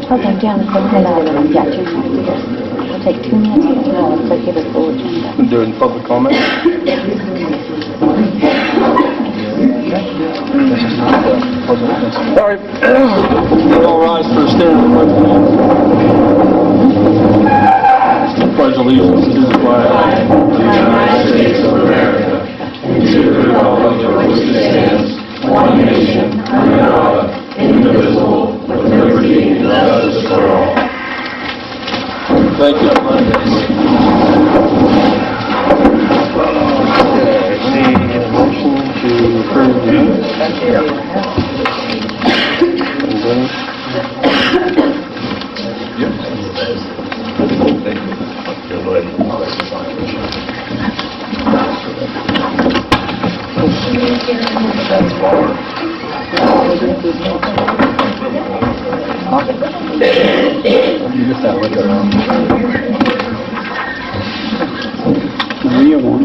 Okay, Jonathan, hold on. I've got 2 minutes here. We'll take 2 minutes and let's give a full agenda. We're doing public comment. All right. All rise for a standing pledge. Pledge allegiance to the flag of the United States of America and to the republic for which it stands, one nation, under God, indivisible, with liberty and justice for all. Thank you. Okay, need a motion to approve the minutes?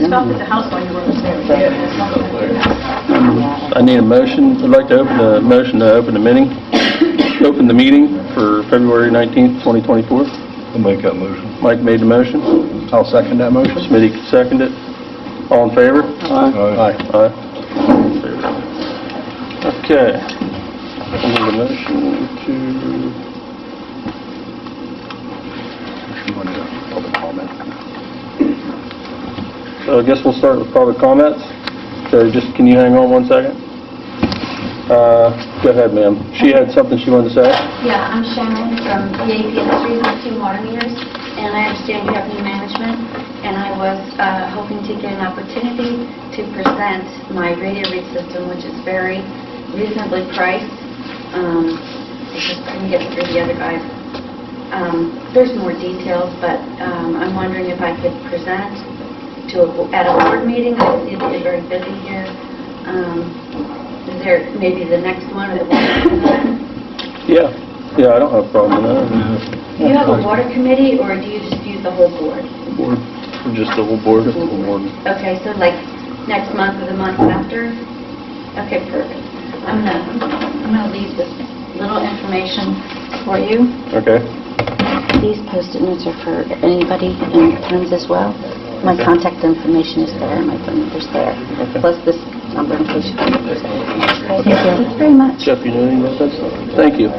Stop at the house while you were upstairs. I need a motion. I'd like to open the motion to open the meeting. Open the meeting for February 19th, 2024. I'll make that motion. Mike made the motion. I'll second that motion. Smitty seconded it. All in favor? Aye. Aye. Okay. I need a motion to... Public comment. So I guess we'll start with public comments. So just, can you hang on 1 second? Go ahead, ma'am. She had something she wanted to say? Yeah, I'm Sharon from VAP Industries with 2 water meters, and I understand you have new management, and I was hoping to get an opportunity to present my radio read system, which is very reasonably priced. I just couldn't get through the other guys. There's more details, but I'm wondering if I could present at a board meeting. I see that you're very busy here. Is there maybe the next one that we'll Yeah, I don't have a problem with that. Do you have a water committee, or do you just use the whole board? Board, just the whole board. Okay, so like next month or the month after? Okay, perfect. I'm gonna leave this little information for you. Okay. These Post-it notes are for anybody and pens as well. My contact information is there, my phone number's there, plus this number in case you can use it. Thank you very much. Jeff, you know anything about that stuff? Thank you.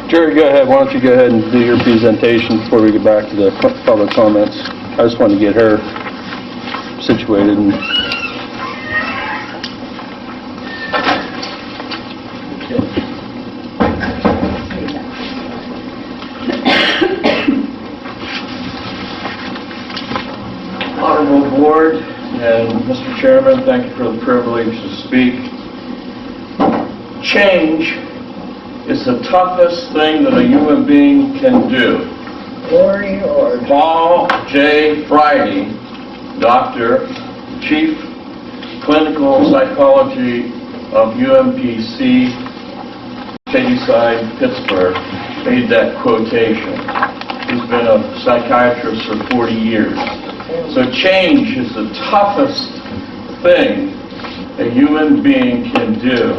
Jerry, go ahead. Why don't you go ahead and do your presentation before we get back to the public comments. I just wanted to get her situated. Honorable Board and Mr. Chairman, thank you for the privilege to speak. Change is the toughest thing that a human being can do. Paul J. Friday, Doctor, Chief Clinical Psychology of UMPC, Shadyside, Pittsburgh, made that quotation. He's been a psychiatrist for 40 years. So change is the toughest thing a human being can do.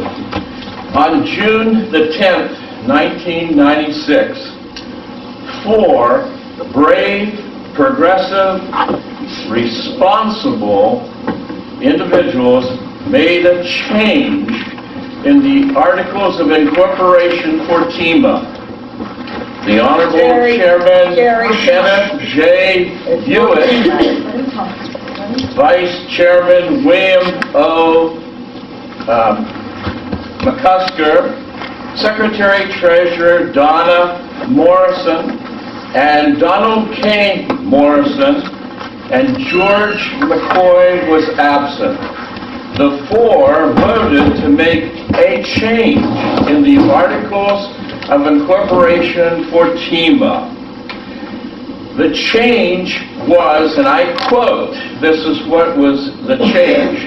On June the 10th, 1996, 4 brave, progressive, responsible individuals made a change in the Articles of Incorporation for TEMA. The Honorable Chairman Kenneth J. Hewitt, Vice Chairman William O. McCusker, Secretary-Treasurer Donna Morrison, and Donald K. Morrison, and George McCoy was absent. The 4 voted to make a change in the Articles of Incorporation for TEMA. The change was, and I quote, this is what was the change,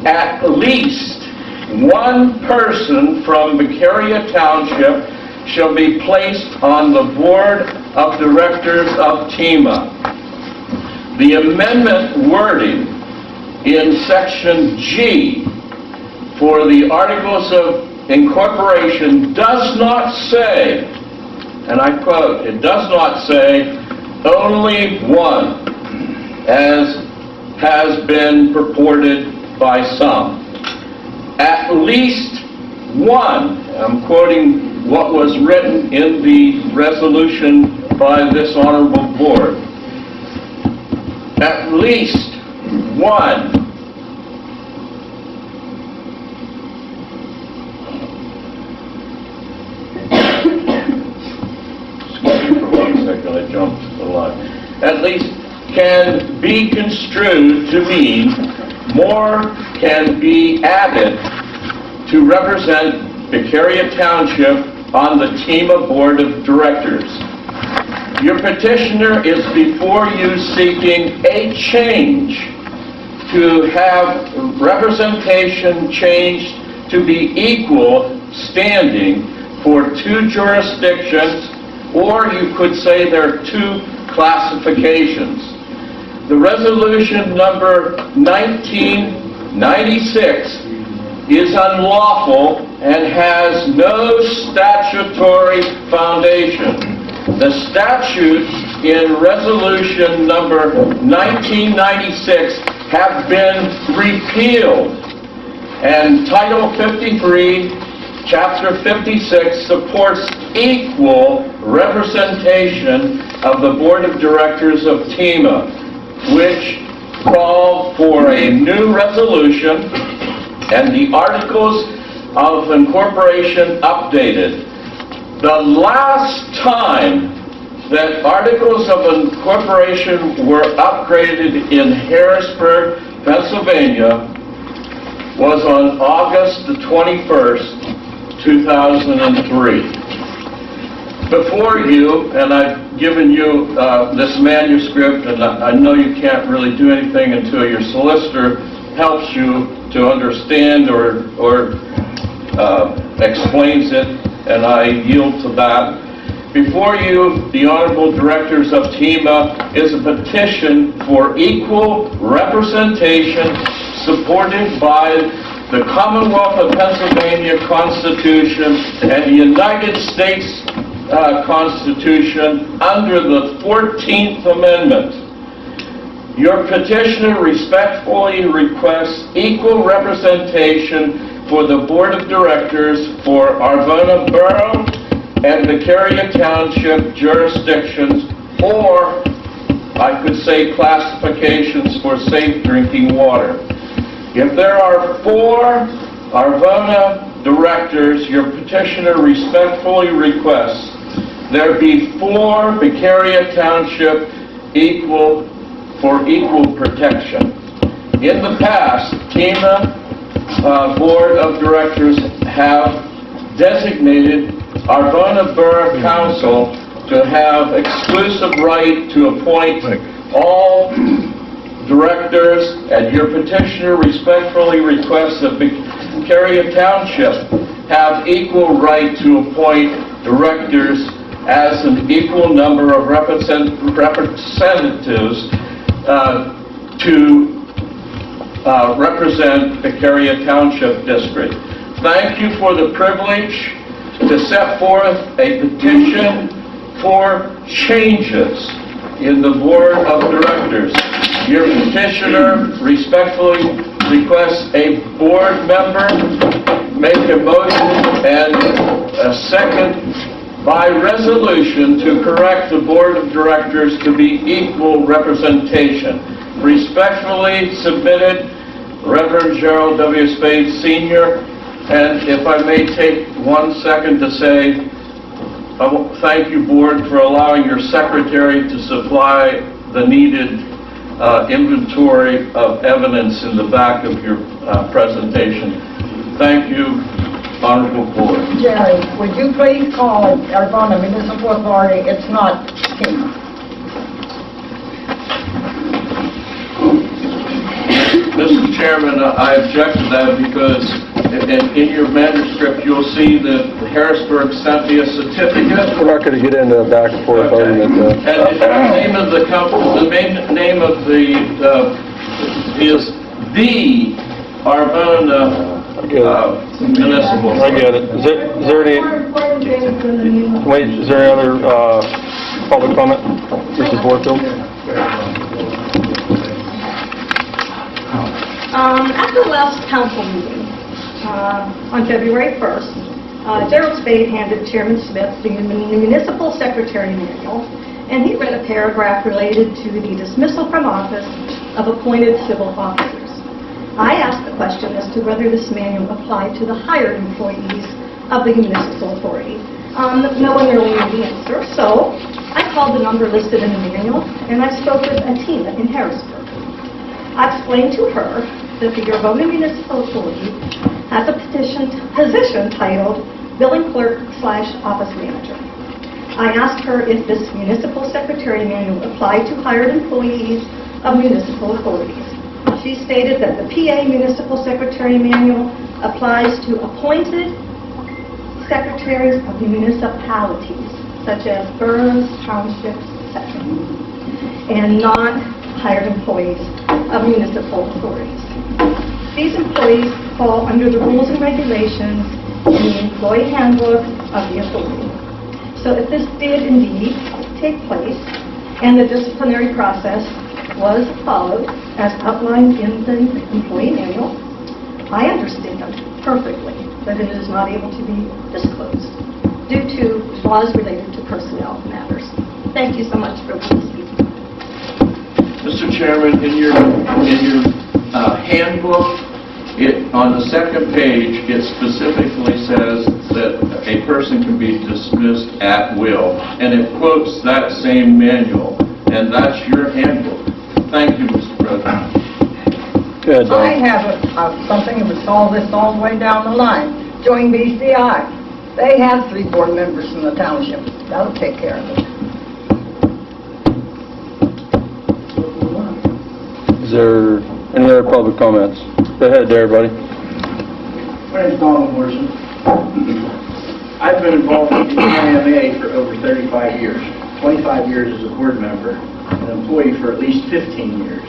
at least 1 person from Beccaria Township shall be placed on the Board of Directors of TEMA. The amendment wording in Section G for the Articles of Incorporation does not say, and I quote, it does not say only one, as has been purported by some. At least one, I'm quoting what was written in the resolution by this honorable board. At least one excuse me for 1 second, I jumped the line. At least can be construed to mean more can be added to represent Beccaria Township on the TEMA Board of Directors. Your petitioner is before you seeking a change to have representation changed to be equal standing for 2 jurisdictions, or you could say there are 2 classifications. The resolution number 1996 is unlawful and has no statutory foundation. The statutes in resolution number 1996 have been repealed, and Title 53, Chapter 56 supports equal representation of the Board of Directors of TEMA, which call for a new resolution and the Articles of Incorporation updated. The last time that Articles of Incorporation were upgraded in Harrisburg, Pennsylvania was on August the 21st, 2003. Before you, and I've given you this manuscript, and I know you can't really do anything until your solicitor helps you to understand or explains it, and I yield to that. Before you, the Honorable Directors of TEMA, is a petition for equal representation supported by the Commonwealth of Pennsylvania Constitution and the United States Constitution under the 14th Amendment. Your petitioner respectfully requests equal representation for the Board of Directors for IRVONA Borough and Beccaria Township jurisdictions, or I could say classifications for safe drinking water. If there are 4 IRVONA directors, your petitioner respectfully requests there be 4 Beccaria Township for equal protection. In the past, TEMA Board of Directors have designated IRVONA Borough Council to have exclusive right to appoint all directors, and your petitioner respectfully requests that Beccaria Township have equal right to appoint directors as an equal number of representatives to represent Beccaria Township District. Thank you for the privilege to set forth a petition for changes in the Board of Directors. Your petitioner respectfully requests a board member make a motion and a second by resolution to correct the Board of Directors to be equal representation. Respectfully submitted, Reverend Gerald W. Spade Sr. And if I may take 1 second to say, thank you, Board, for allowing your secretary to supply the needed inventory of evidence in the back of your presentation. Thank you, Honorable Board. Jerry, would you please call IRVONA Municipal Authority? It's not TEMA. Mr. Chairman, I object to that because And in your manuscript, you'll see that Harrisburg sent me a certificate. We're not going to get into a back and forth argument. And the name of the company, the main name of the, is the Arvona Municipal. I get it. Is there any, wait, is there any other public comment? Mrs. Warfield? At the last council meeting, on February 1st, Gerald Spade handed Chairman Smith the municipal secretary manual, and he read a paragraph related to the dismissal from office of appointed civil officers. I asked the question as to whether this manual applied to the hired employees of the municipal authority. No one really knew the answer, so I called the number listed in the manual, and I spoke with Atina in Harrisburg. I explained to her that the IRVONA Municipal Authority has a position titled Billing Clerk/Office Manager. I asked her if this municipal secretary manual applied to hired employees of municipal authorities. She stated that the PA Municipal Secretary Manual applies to appointed secretaries of the municipalities, such as boroughs, townships, etc., and not hired employees of municipal authorities. These employees fall under the rules and regulations in the employee handbook of the authority. So if this did indeed take place, and the disciplinary process was followed as outlined in the employee manual, I understand perfectly that it is not able to be disclosed due to laws related to personnel matters. Thank you so much for listening. Mr. Chairman, in your handbook, on the second page, it specifically says that a person can be dismissed at will, and it quotes that same manual, and that's your handbook. Thank you, Mr. President. Good, I have something that would solve this all the way down the line. Join BCI. They have 3 board members in the township. That'll take care of it. Is there any other public comments? Go ahead, everybody. My name's Donald Morrison. I've been involved with the IMA for over 35 years, 25 years as a board member, an employee for at least 15 years.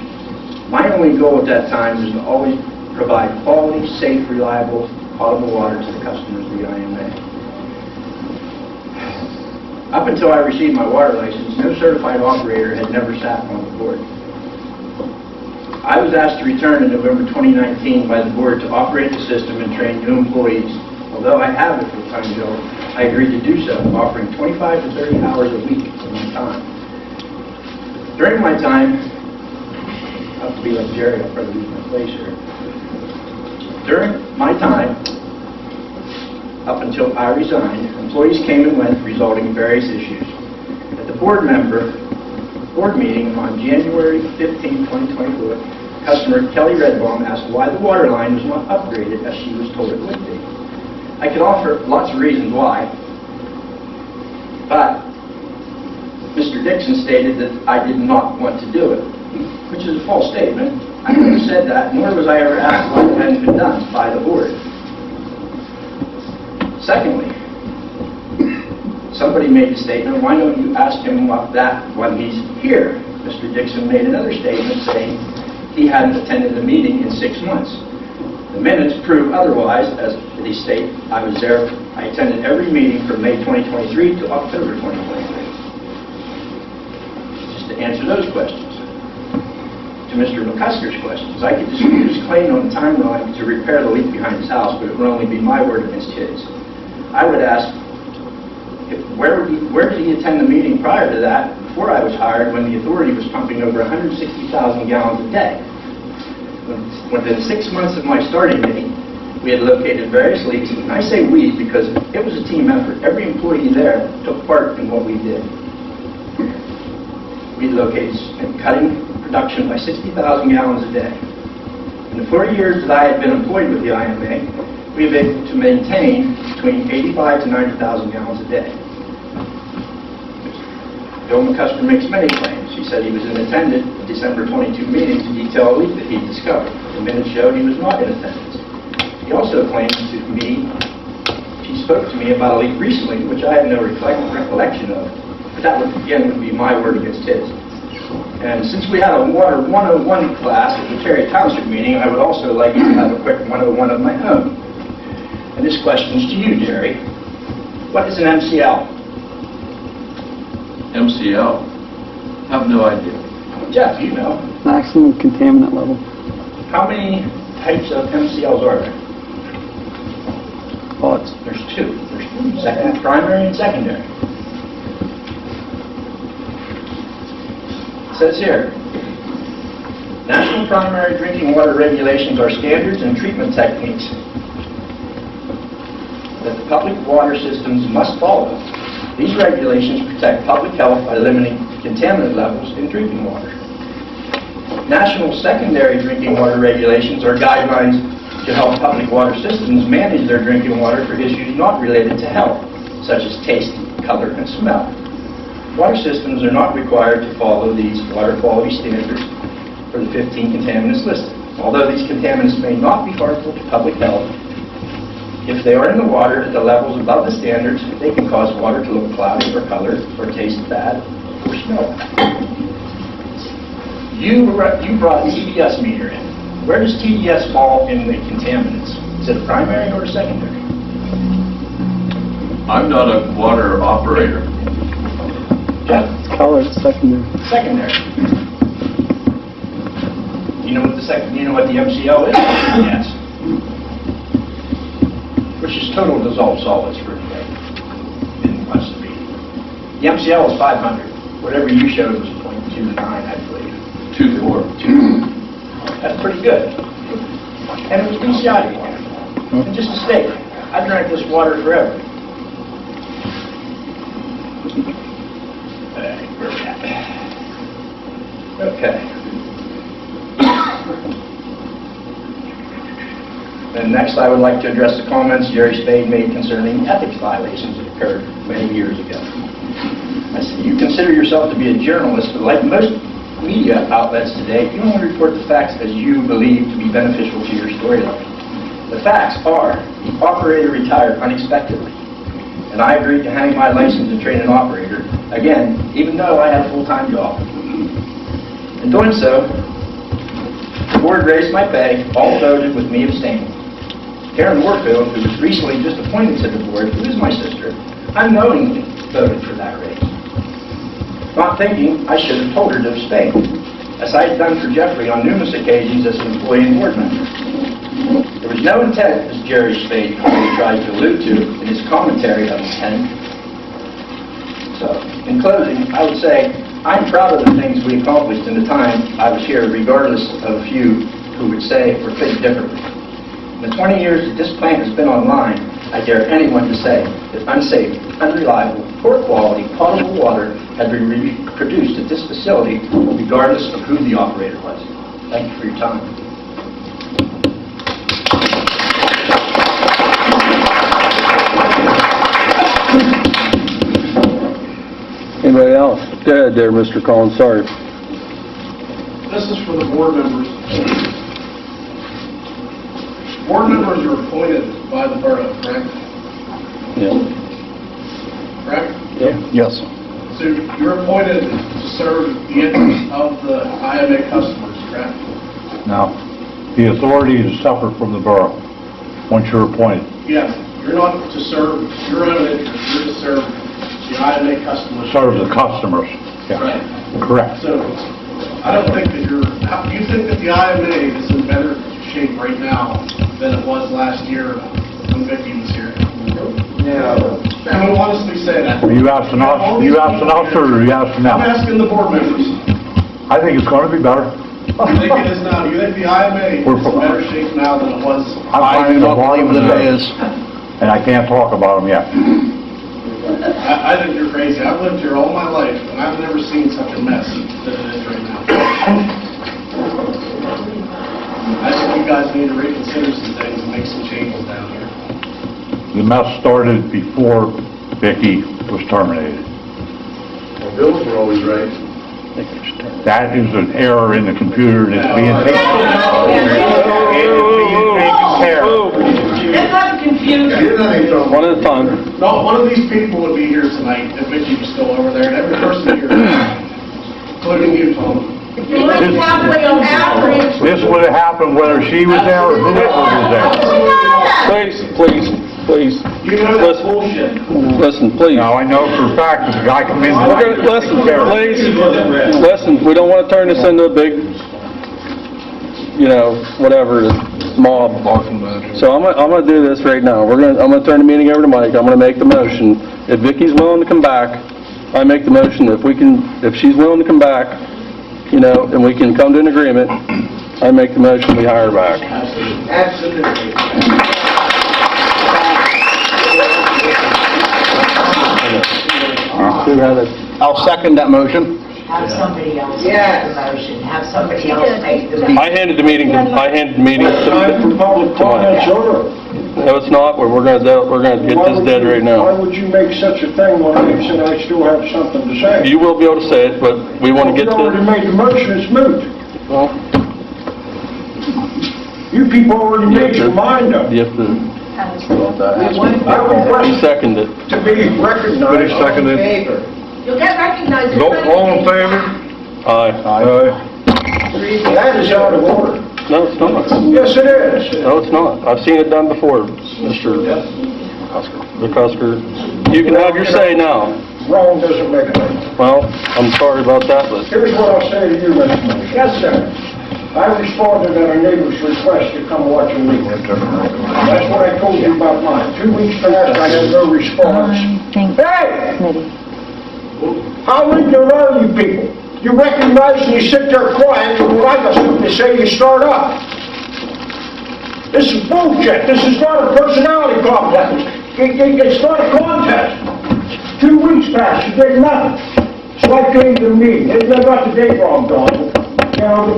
My only goal at that time was to always provide quality, safe, reliable, potable water to the customers of the IMA. Up until I received my water license, no certified operator had never sat on the board. I was asked to return in November 2019 by the board to operate the system and train new employees. Although I have a full-time job, I agreed to do so, offering 25 to 30 hours a week of my time. During my time, I have to be like Jerry, I'll probably lose my place here. During my time, up until I resigned, employees came and went, resulting in various issues. At the board meeting on January 15, 2024, customer Kelly Redbaum asked why the water line was not upgraded as she was told it would be. I could offer lots of reasons why, but Mr. Dixon stated that I did not want to do it, which is a false statement. I never said that, nor was I ever asked why it hadn't been done by the board. Secondly, somebody made the statement, why don't you ask him about that when he's here? Mr. Dixon made another statement saying he hadn't attended the meeting in 6 months. The minutes prove otherwise, as they state, I was there, I attended every meeting from May 2023 to October 2023. Just to answer those questions. To Mr. McCusker's questions, I could dispute his claim on the timeline to repair the leak behind his house, but it would only be my word against his. I would ask, where did he attend the meeting prior to that, before I was hired, when the authority was pumping over 160,000 gallons a day? Within 6 months of my starting date, we had located various leaks, and I say we because it was a team effort. Every employee there took part in what we did. We located and cutting production by 60,000 gallons a day. In the 4 years that I had been employed with the IMA, we have been able to maintain between 85 to 90,000 gallons a day. Bill McCusker makes many claims. He said he was in attendance at the December 22 meeting to detail a leak that he discovered. The minutes showed he was not in attendance. He also claimed to me, she spoke to me about a leak recently, which I have no recollection of. But that would, again, would be my word against his. And since we had a Water 101 class at the Terry Township meeting, I would also like to have a quick 101 of my own. And this question's to you, Jerry. What is an MCL? MCL? Have no idea. Jeff, you know. Maximum contaminant level. How many types of MCLs are there? Lots. There's two. There's primary and secondary. It says here, national primary drinking water regulations are standards and treatment techniques that the public water systems must follow. These regulations protect public health by limiting contaminant levels in drinking water. National secondary drinking water regulations are guidelines to help public water systems manage their drinking water for issues not related to health, such as taste, color, and smell. Water systems are not required to follow these water quality standards for the 15 contaminants listed. Although these contaminants may not be harmful to public health, if they are in the water at the levels above the standards, they can cause water to look cloudy or colored, or taste bad, or smell bad. You brought a TDS meter in. Where does TDS fall in the contaminants? Is it a primary or a secondary? I'm not a water operator. Jeff? Color, secondary. Secondary. You know what the MCL is? Yes. Which is total dissolved solids for today. Didn't much to be. The MCL is 500. Whatever you showed was 0.29, I believe. 2-4. That's pretty good. And it was PCI water. And just a statement, I drank this water forever. Where are we at? Okay. And next, I would like to address the comments Jerry Spade made concerning ethics violations that occurred many years ago. I said, you consider yourself to be a journalist, but like most media outlets today, you only report the facts as you believe to be beneficial to your storyline. The facts are, the operator retired unexpectedly, and I agreed to hang my license and train an operator, again, even though I had a full-time job. In doing so, the board raised my pay, all voted with me abstaining. Karen Warfield, who was recently just appointed to the board, who is my sister, unknowingly voted for that raise. Not thinking I should have told her to abstain, as I had done for Jeffrey on numerous occasions as an employee and board member. There was no intent, as Jerry Spade tried to allude to in his commentary of intent. So, in closing, I would say I'm proud of the things we accomplished in the time I was here, regardless of a few who would say or think differently. In the 20 years that this plant has been online, I dare anyone to say that unsafe, unreliable, poor quality, potable water has been produced at this facility, regardless of who the operator was. Thank you for your time. Anybody else? Go ahead there, Mr. Collins, sorry. This is for the board members. Board members are appointed by the borough, correct? Yeah. Correct? Yes. So you're appointed to serve the interests of the IMA customers, correct? Now, the authority is separate from the borough, once you're appointed. Yes, you're not to serve your own interests, you're to serve the IMA customers. Serve the customers. Yeah. Right. Correct. So I don't think that do you think that the IMA is in better shape right now than it was last year when Vicki was here? No. I will honestly say that. You asked an officer, or you asked I'm now? asking the board members. I think it's going to be better. You think it is now? You think the IMA is in better shape now than it was? I'm finding the bottom of the is, and I can't talk about them yet. I think you're crazy. I've lived here all my life, and I've never seen such a mess that it is right now. I think you guys need to reconsider some things and make some changes down here. The mess started before Vicki was terminated. Well, bills were always right. That is an error in the computer that's being taken. repair. Let's not confuse. One at a time. No, one of these people would be here tonight if Vicki was still over there, and every person here, including you, Tom. If you look halfway on average. This would have happened whether she was there or whoever was there. Please. You know that's bullshit. Listen, please. Now, I know for a fact that the guy come in. Listen, we don't want to turn this into a big, whatever, mob. So I'm gonna do this right now. I'm gonna turn the meeting over to Mike. I'm gonna make the motion. If Vicki's willing to come back, I make the motion. If she's willing to come back, and we can come to an agreement, I make the motion, we hire her back. Absolutely. I'll second that motion. Have somebody else Yes. make the motion, have somebody else make the motion. I handed the meeting to Time for public comments over. No, it's not. We're gonna get this dead right Why now. would you make such a thing when I said I still have something to say? You will be able to say it, but we want to get You already to, made the motion, it's moot. well, You people already made your mind up. you have to, I request you second it. to be recognized. You'll get recognized. All in favor? Aye. That is out of order. No, it's not. Yes, it is. No, it's not. I've seen it done before, Mr. McCusker. You can have your say now. Wrong doesn't make a difference. Well, I'm sorry about that, but Here's what I'll say to you, Mr. Mayor. Yes, sir. I responded at a neighbor's request to come watch a meeting. That's what I told you about mine. 2 weeks passed, I had no response. Hey! How ignorant are you people? You recognize and you sit there quiet, and when I got something to say, you start up. This is bullshit. This is not a personality contest. It's not a contest. 2 weeks passed, you did nothing. So I came to the meeting. I got the date wrong, Donald. But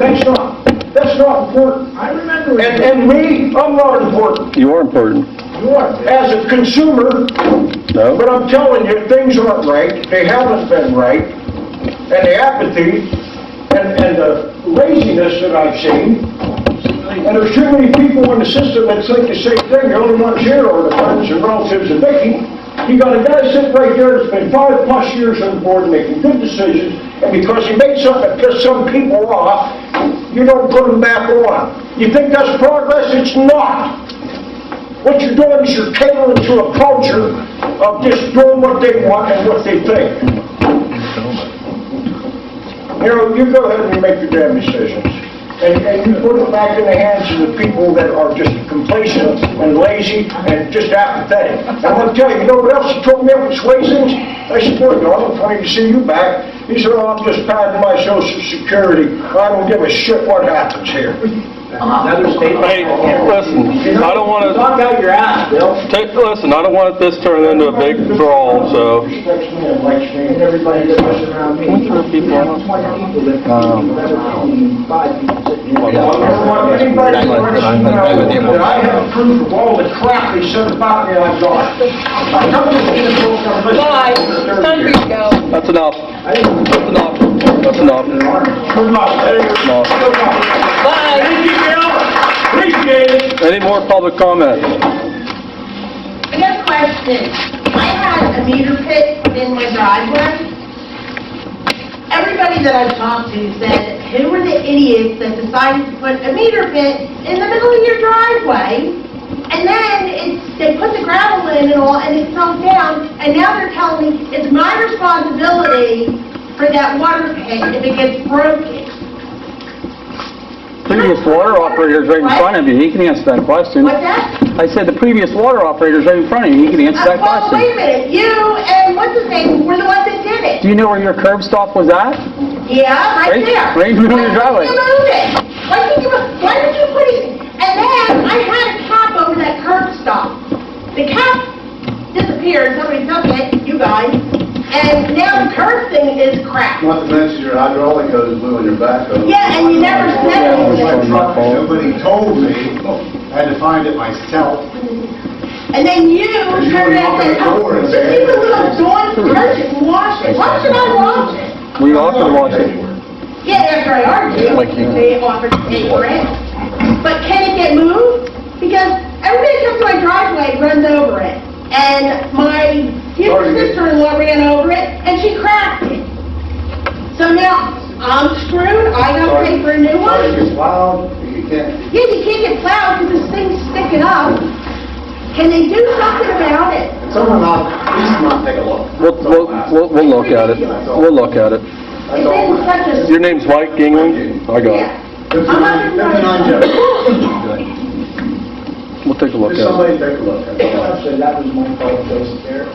that's not important. I remember. And me, I'm not important. you are important. You are. As a consumer, No? but I'm telling you, things aren't right. They haven't been right. And the apathy and the laziness that I've seen. And there's too many people in the system that think the same thing. The only ones here are the friends and relatives of Vicki. You got a guy sitting right there that's been 5+ years on the board making good decisions, and because he made something that pissed some people off, you don't put him back on. You think that's progress? It's not. What you're doing is you're catering to a culture of just doing what they want and what they think. You go ahead and make your damn decisions. And you put it back in the hands of the people that are just complacent and lazy and just apathetic. And I'm gonna tell you, what else that told me up at Swayzing's? I said, boy, Donald, funny to see you back. He said, oh, I'm just padding my Social Security. I don't give a shit what happens here. Another statement. Hey, listen, I don't want to, Knock out your ass, Bill. listen, I don't want this turning into a big brawl, so. Respects me and likes me. And everybody that was around me. What kind of people are- 20 people that, 5 people sitting here. I don't want anybody to understand that I have proof of all the crap they said about me I got. I'm not just gonna go from this. Bye. Time for you to go. That's enough. That's enough. That's enough. Good luck. No. Good luck. Bye. Thank you, Bill. Appreciate it. Any more public comment? I got a question. I had a meter pit in my driveway. Everybody that I've talked to said, who were the idiots that decided to put a meter pit in the middle of your driveway? And then they put the gravel in and all, and it sunk down, and now they're telling me it's my responsibility for that water pit if it gets broken. Previous water operator's right in front of you, he can answer that question. What's that? I said the previous water operator's right in front of you, he can answer that Well, wait a question. minute, you and what's his name were the ones that did it. Do you know where your curb stop was at? Yeah, right Right- there. right in the middle of your driveway. Why did you put it, and then I had a cap over that curb stop. The cap disappeared, somebody took it, you guys, and now the curb thing is crap. Not to mention your hydraulic hose blew in your backhoe. Yeah, and you never said anything. Nobody told me. I had to find it myself. And then you turned around and said, oh, Because just you leave were the little dawn touch it and wash it. Why should I wash it? We offered to watch it. Yeah, after I argued, Like you- they offered to pay for it. But can it get moved? Because everybody comes to my driveway, runs over it. And my sister-in-law ran over it, and she cracked it. So now, I'm screwed, I gotta pay for a new one? It's loud, you can't. Yeah, you can't get plowed because this thing's sticking up. Can they do something about it? Someone please not take a look. We'll look at it. We'll look at it. It's in such a... Your name's Mike Gingling? I got it. I'm not... We'll take a look Just at somebody it. take a look. Actually, that was my fault, place there.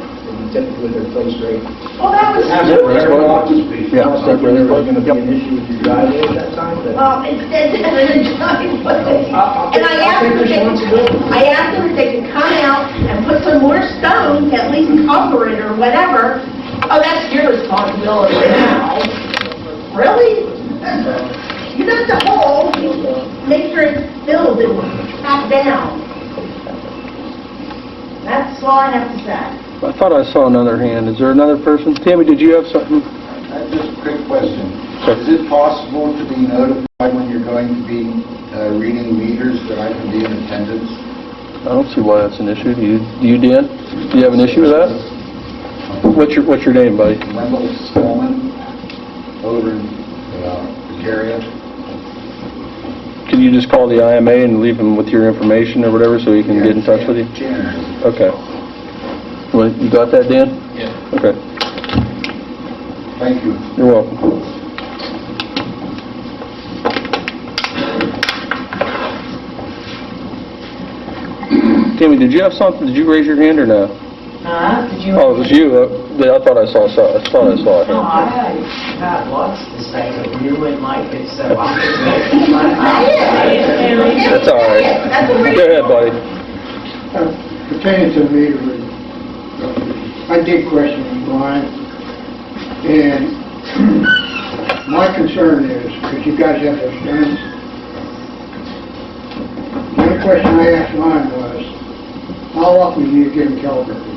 Typically, they're placed right. Well, that was... Yeah. I was thinking there was going to be an issue with your driveway at that time, but... Well, it's dead in the driveway. I'll And I asked them if they could come out and put some more stone, at least cover it or whatever. Oh, that's your responsibility now. Really? You dug the hole, make sure it's filled and packed down. That's all I have to say. I thought I saw another hand. Is there another person? Tammy, did you have something? Just a quick question. Sure. Is it possible to be notified when you're going to be reading meters that I can be in attendance? I don't see why that's an issue. Do you, Dan? Do you have an issue with that? What's your name, buddy? Wendell Stallman, over in Victoria. Can you just call the IMA and leave him with your information or whatever so he can get in touch with you? Janitor. Okay. Well, you got that, Dan? Yeah. Okay. Thank you. You're welcome. Tammy, did you have something? Did you raise your hand or no? Did you? Oh, it was you. I thought I saw it. No, I had lots to say, but you and Mike, it's so I'm just making my That's all right. Go ahead, buddy. Pertaining to the meter reading, I did question Brian, and my concern is, because you guys have those guns, the only question I asked Ryan was, how often do you get them calibrated?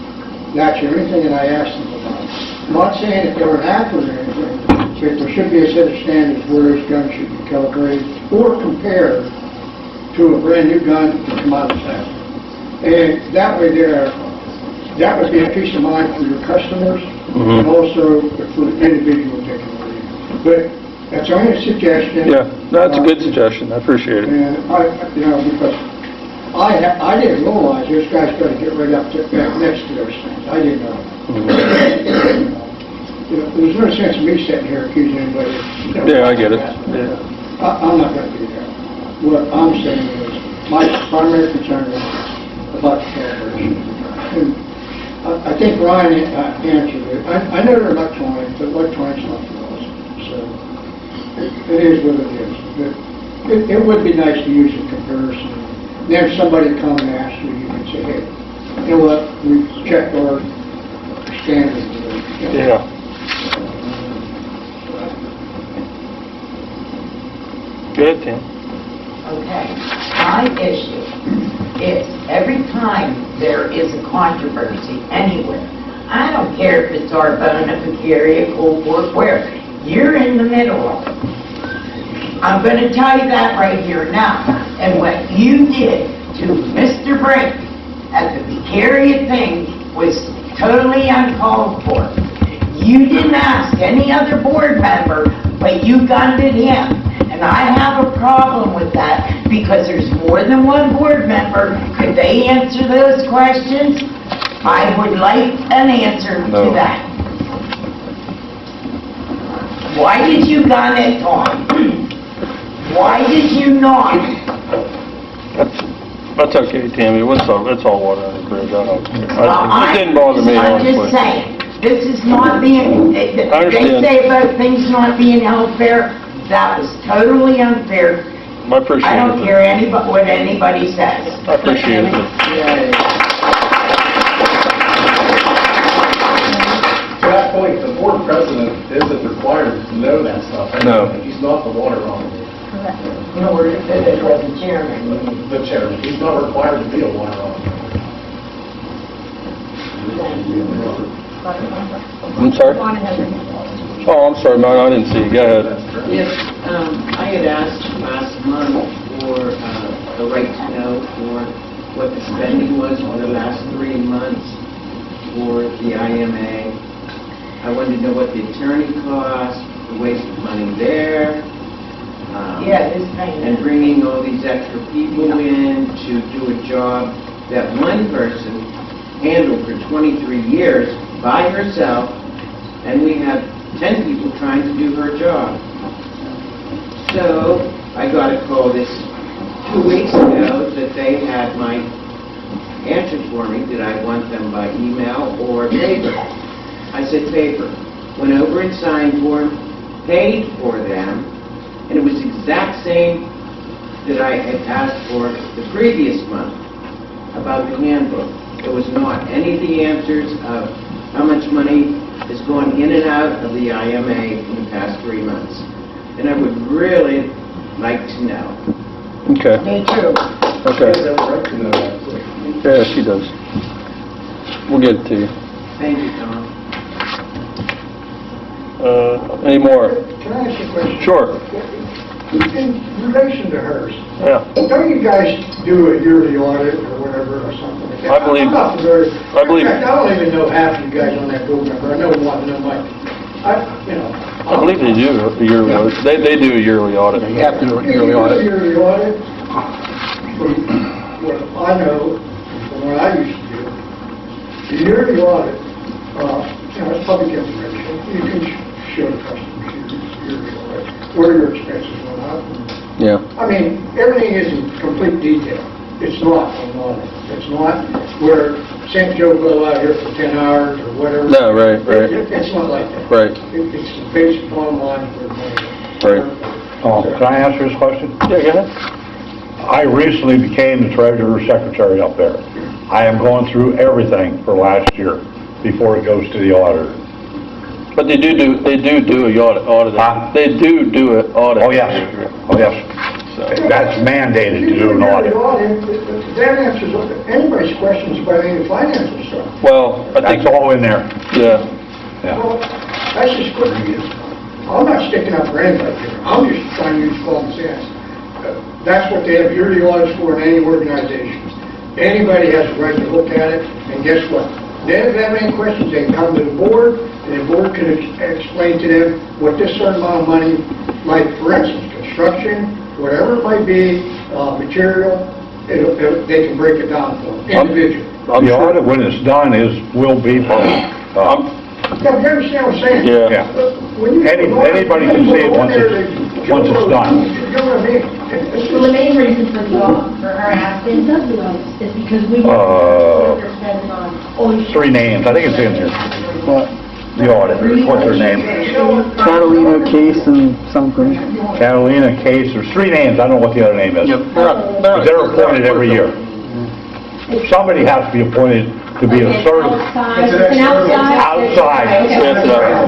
That's the only thing that I asked him about. I'm not saying that they were accurate or anything, but there should be a set of standards where those guns should be calibrated or compared to a brand new gun that come out of the factory. And that way that would be a peace of mind for your customers and also for the individual taking the reading. But that's only a suggestion. Yeah, that's a good suggestion. I appreciate it. And because I didn't realize this guy's got to get right up to next to those things. I didn't know. There's no sense of me sitting here accusing anybody. Yeah, I get it. Yeah. I'm not going to do that. What I'm saying is, my primary concern is about the calibration. And I think Ryan answered it. I know they're electronic, but electronic's not for us. So it is what it is. But it would be nice to use a comparison. Then if somebody come and ask you, you can say, hey, you know what, we checked our standards. Yeah. Good, Tim. Okay, my issue is every time there is a controversy anywhere, I don't care if it's IRVONA, Pecuria, Coldport, where, you're in the middle of it. I'm going to tell you that right here now. And what you did to Mr. Brink at the Pecuria thing was totally uncalled for. You didn't ask any other board member, but you gunded him. And I have a problem with that because there's more than one board member. Could they answer those questions? I would like an answer to that. Why did you gun it, Tom? Why did you not? That's okay, Tammy. It's all water under the bridge. I don't care. It didn't bother me, I'm honestly. just saying, this is not being, they understand. say about things not being held fair. That was totally unfair. I appreciate it. I don't care what anybody says. I appreciate it. To that point, the board president isn't required to know that stuff. No. He's not the water operator. Nor it was the chairman. The chairman. He's not required to be a water operator. I'm sorry? Oh, I'm sorry, man. I didn't see you. Go ahead. Yes, I had asked last month for a right to know for what the spending was for the last 3 months for the IMA. I wanted to know what the attorney cost, the waste of money there. Yeah, this thing. And bringing all these extra people in to do a job that one person handled for 23 years by herself, and we have 10 people trying to do her job. So I got a call this 2 weeks ago that they had my answers for me. Did I want them by email or paper? I said paper. Went over and signed for them, paid for them, and it was the exact same that I had asked for the previous month about the handbook. There was not any of the answers of how much money is going in and out of the IMA in the past 3 months. And I would really like to know. Okay. Me too. Okay. Yeah, she does. We'll get it to you. Thank you, Tom. Any more? Can I ask you a question? Sure. In relation to hers, Yeah. don't you guys do a yearly audit or whatever or something like that? I believe- I'm not familiar. I believe- I don't even know half you guys on that board member. I know one, no Mike. I believe they do a yearly audit. They do a yearly audit. You have to do a You yearly do a audit. yearly audit. From what I know, from what I used to do, the yearly audit, it's public information. You can show the customers your yearly audit, where your expenses went up. Yeah. I mean, everything is in complete detail. It's not an audit. It's not where St. Joe go out here for 10 hours or whatever. No, right. It's not like that. Right. It's the basic bottom line for the money. Right. Oh, can I answer this question? Yeah, go ahead. I recently became the treasurer secretary up there. I am going through everything for last year before it goes to the auditor. But they do a audit. Huh? They do an audit. Oh, yes. Oh, yes. That's mandated to do an audit. That answers anybody's questions about any financial stuff. Well, I think, That's all in there. yeah. Yeah. Well, that's just quick. I'm not sticking up for anybody here. I'm just trying to use common sense. That's what they have yearly audits for in any organization. Anybody has a right to look at it, and guess what? They don't have any questions, they can come to the board, and the board can explain to them what this certain amount of money, like, for instance, construction, whatever it might be, material, they can break it down for them, individually. The audit, when it's done, will be public. Yeah, you understand what I'm saying? Yeah. When you- Anybody can see it once it's done. You know what I mean? Well, the main reason for her asking is because we Uh, what they're spending on oil. 3 names, I think it's in here. What? The auditor, what's her name? Catalina, Case, and something. Catalina, Case, there's 3 names, I don't know what the other name is. But they're appointed every year. Somebody has to be appointed to be a certified, It's an outside.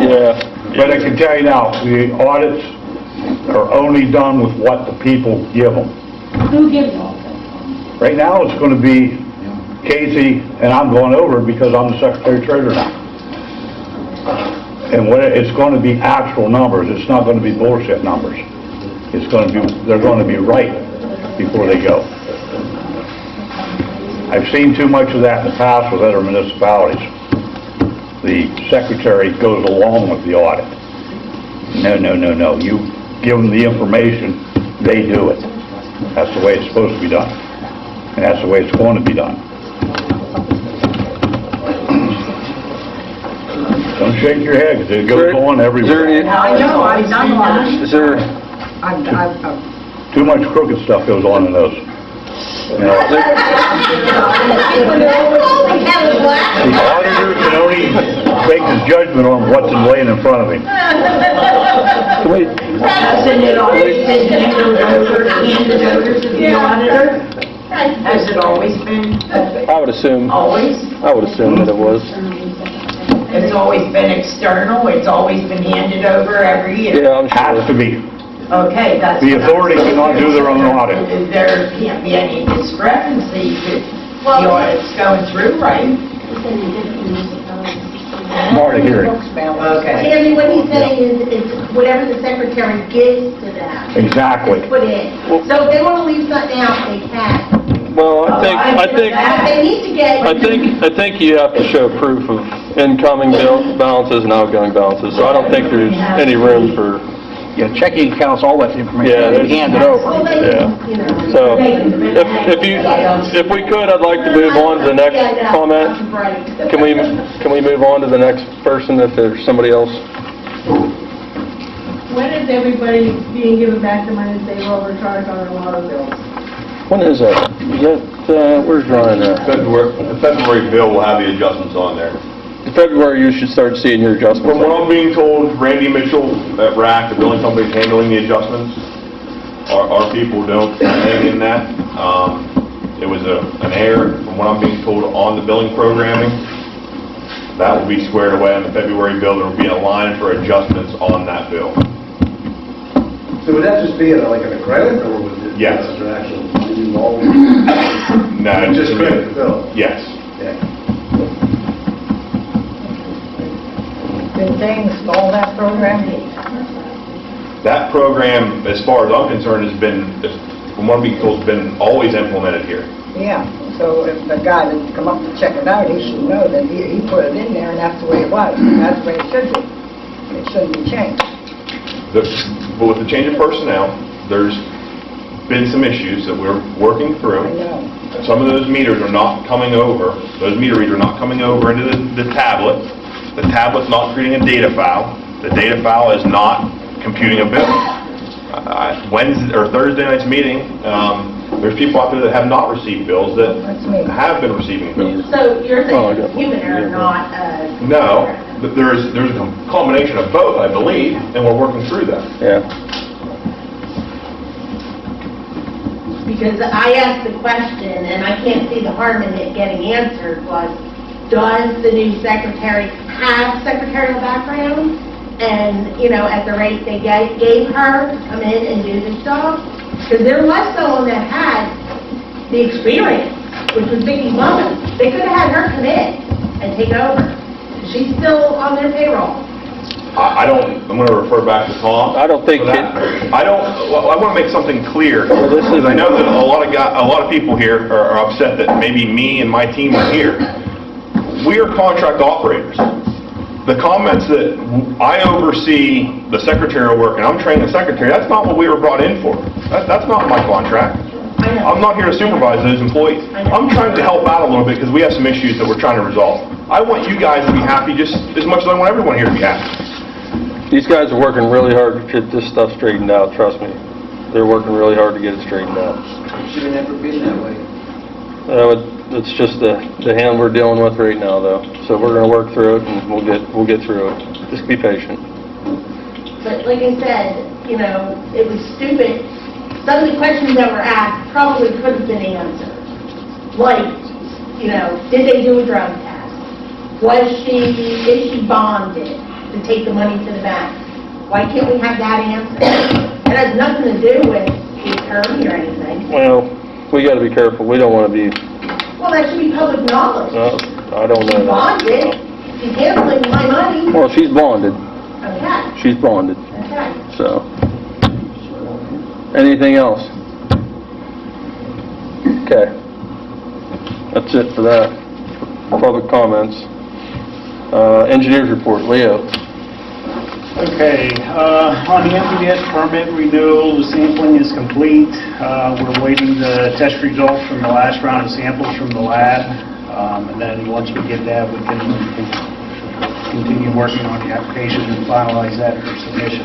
Yeah. but I can tell you now, the audits are only done with what the people give them. Who gives all Right now, it's going to be Casey, and I'm going over it because I'm the secretary treasurer now. And it's going to be actual numbers, it's not going to be bullshit numbers. It's going to be, they're going to be right before they go. I've seen too much of that in the past with other municipalities. The secretary goes along with the audit. No. You give them the information, they do it. That's the way it's supposed to be done. And that's the way it's going to be done. Don't shake your head, because it goes on everywhere. I know, I've done one. Is there, Too much crooked stuff goes on in those. You know, the auditor can only make his judgment on what's laying in front of him. Hasn't it always been handed over to the auditor? Has it always been? I would assume that it was. It's always been external, it's always been handed over every year? Yeah, I'm Has sure. to be. Okay, that's... The authority cannot do their own audit. There can't be any discrepancy if the audit's going through, right? Mark, hard of hearing. Okay. Tammy, what he's saying is whatever the secretary gives to them. Exactly. is Put in. So if they want to leave something out, they can. Well, I But they need to get. I think you have to show proof of incoming balances and outgoing balances, so I don't think there's any room for, Yeah, checking accounts, all that information, Yeah, they hand it over. Well, they, Yeah. you know. so, if we could, I'd like to move on to the next comment. Can we move on to the next person if there's somebody else? When is everybody being given back the money they were overcharged on their water bills? When is that? Is that, where's Ryan at? The February bill will have the adjustments on there. In February, you should start seeing your adjustments. From what I'm being told, Randy Mitchell at RAC, the billing company's handling the adjustments. Our people don't hang in that. It was an error, from what I'm being told, on the billing programming. That will be squared away on the February bill. There will be a line for adjustments on that bill. So would that just be like an credit, or was it? Yes. An actual money involved? No, Just credit the bill? Yes. Yeah. Did they install that program? That program, as far as I'm concerned, has been, from what I'm being told, has been always implemented here. Yeah, so if the guy that come up to check it out, he should know that he put it in there and that's the way it was. That's the way it should be. It shouldn't be changed. But with the change of personnel, there's been some issues that we're working through. I know. Some of those meters are not coming over, those meter reads are not coming over into the tablet. The tablet's not creating a data file. The data file is not computing a bill. Wednesday or Thursday night's meeting, there's people out there that have not received bills that have been receiving bills. So you're saying human error, not, No, but there's a combination of both, I believe, and we're working through that. Yeah. because I asked the question, and I can't see the harm in it getting answered, was, does the new secretary have secretarial background? And, you know, at the rate they gave her to come in and do this job? Because there was someone that had the experience, which was Vicki's mother. They could have had her come in and take over. She's still on their payroll. I'm going to refer back to Tom. I don't think for that. I want to make something clear. Because I know that a lot of people here are upset that maybe me and my team are here. We are contract operators. The comments that I oversee the secretarial work and I'm training the secretary, that's not what we were brought in for. That's not my contract. I'm not here to supervise those employees. I'm trying to help out a little bit because we have some issues that we're trying to resolve. I want you guys to be happy just as much as I want everyone here to be happy. These guys are working really hard to get this stuff straightened out, trust me. They're working really hard to get it straightened out. It should have never been that way. It's just the hand we're dealing with right now, though. So we're going to work through it, and we'll get through it. Just be patient. But like I said, you know, it was stupid. Some of the questions that were asked probably could have been answered. Like, you know, did they do a drug test? Is she bonded to take the money to the bank? Why can't we have that answer? It has nothing to do with the attorney or anything. Well, we got to be careful. We don't want to be... Well, that should be public knowledge. I don't know She's bonded. She's handling my money. Well, she's bonded. Okay. She's bonded. Okay. So, anything else? Okay. That's it for that. For public comments. Engineers report. Leo. Okay, on the MPDS permit renewal, the sampling is complete. We're waiting the test results from the last round of samples from the lab. And then once we get that, we can continue working on the application and finalize that for submission.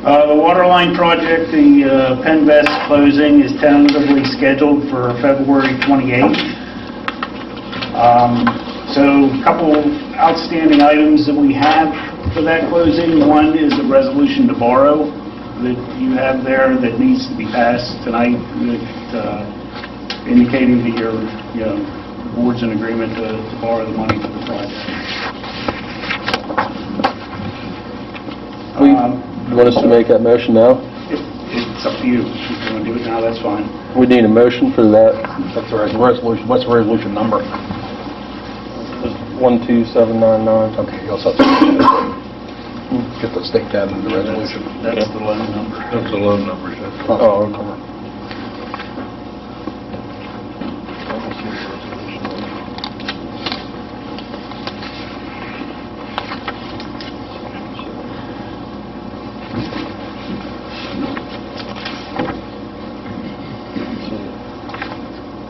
The water line project, the Penvest closing is tentatively scheduled for February 28th. So a couple outstanding items that we have for that closing. One is a resolution to borrow that you have there that needs to be passed tonight, indicating that your board's in agreement to borrow the money for the project. You want us to make that motion now? It's up to you. If you want to do it now, that's fine. We need a motion for that. That's all right. The resolution, what's the resolution number? 12799. Okay, you also have to get the state down in the resolution. That's the loan number. That's the loan number, yeah. Oh, okay.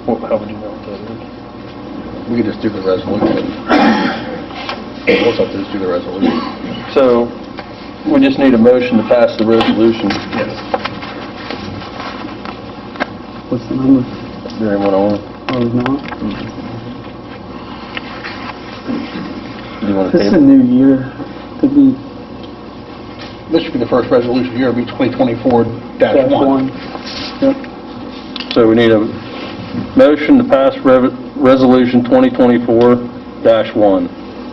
How would you know what that is? We could just do the resolution. We'll have to just do the resolution. So, we just need a motion to pass the resolution. Yes. What's the number? Is there anyone on it? Oh, no? Do you want to This is a table? new year. Could be This should be the first resolution year, it'll be 2024-1. -1. Yep. So we need a motion to pass resolution 2024-1.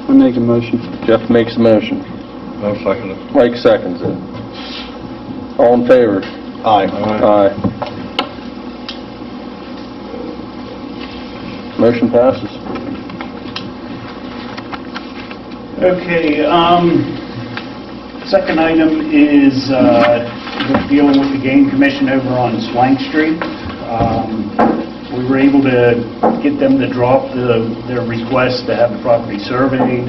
I make a motion. Jeff makes a motion. I'll second it. Mike seconds it. All in favor? Aye. Aye. Motion passes. Okay, second item is dealing with the game commission over on Swank Street. We were able to get them to drop their request to have the property surveyed.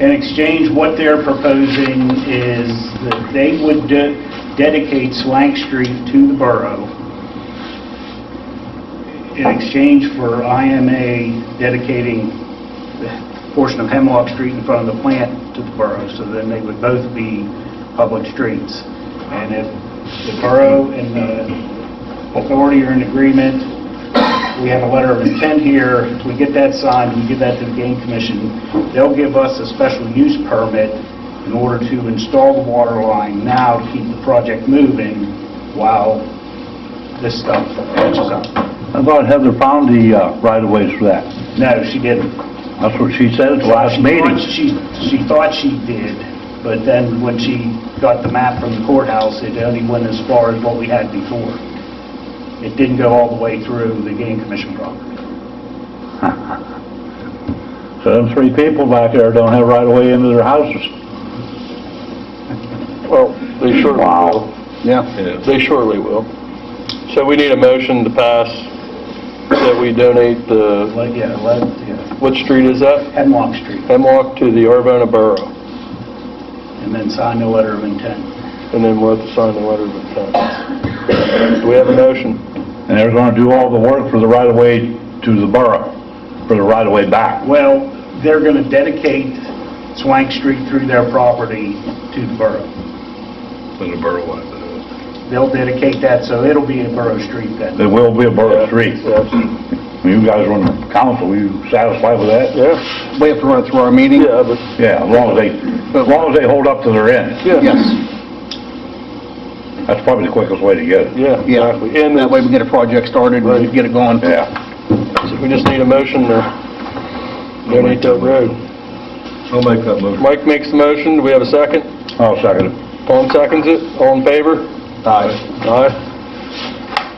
In exchange, what they're proposing is that they would dedicate Swank Street to the borough in exchange for IMA dedicating the portion of Hemlock Street in front of the plant to the borough, so then they would both be public streets. And if the borough and the authority are in agreement, we have a letter of intent here, we get that signed, we give that to the game commission, they'll give us a special use permit in order to install the water line now to keep the project moving while this stuff catches up. I thought Heather found the right-of-ways for that. No, she didn't. That's what she said at the last meeting. She thought she did, but then when she got the map from the courthouse, it only went as far as what we had before. It didn't go all the way through the game commission property. So them three people back there don't have right-of-way into their houses. Well, they surely will. Yeah. They surely will. So we need a motion to pass that we donate the, Yeah. what street is that? Hemlock Street, Hemlock to the IRVONA Borough. and then sign the letter of intent. And then we'll have to sign the letter of intent. Do we have a motion? And they're gonna do all the work for the right-of-way to the borough, for the right-of-way back. Well, they're going to dedicate Swank Street through their property to the borough. So the borough will have to do it. They'll dedicate that, so it'll be a borough street then. It will be a borough street. Yes. When you guys run the council, are you satisfied with that? Yeah. We have to run it through our meeting? Yeah, but, Yeah, as long as they hold up to their end. Yes. That's probably the quickest way to get it. yeah, Yeah. exactly. And That way we get a project started, we get it going. Yeah. we just need a motion to donate that road. I'll make that motion. Mike makes the motion. Do we have a second? I'll second it. Tom seconds it. All in favor? Aye. Aye.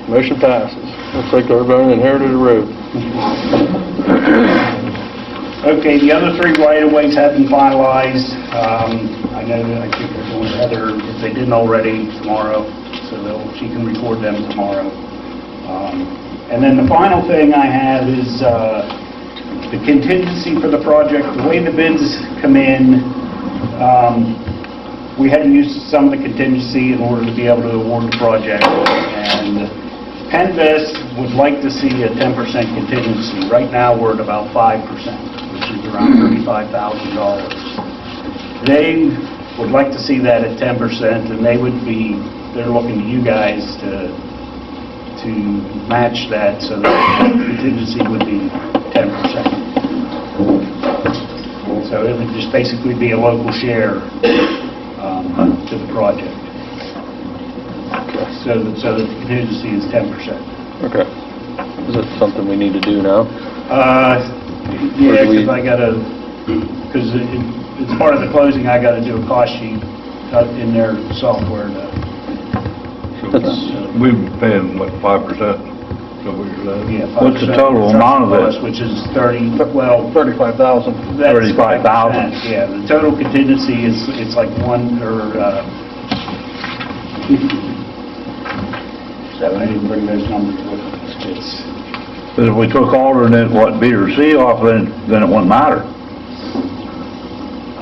Motion passes. Looks like IRVONA inherited a road. Okay, the other three right-of-ways have been finalized. I know that I think they're going to Heather, if they didn't already, tomorrow, so she can record them tomorrow. And then the final thing I have is the contingency for the project. The way the bids come in, we had to use some of the contingency in order to be able to award the project. And Penvest would like to see a 10% contingency. Right now, we're at about 5%, which is around $35,000. They would like to see that at 10%, and they're looking to you guys to match that, so that the contingency would be 10%. So it would just basically be a local share to the project. So the contingency is 10%. Okay. Is it something we need to do now? Yeah, because it's part of the closing, I got to do a cost sheet in their software. We've been paying, what, 5%? Yeah, What's the 5% total amount of cost, it? which is 35,000. that's 35,000. 5%. Yeah, the total contingency is, it's like I didn't bring those numbers with me. It's, But if we took alternate, B or C off, then it wouldn't matter.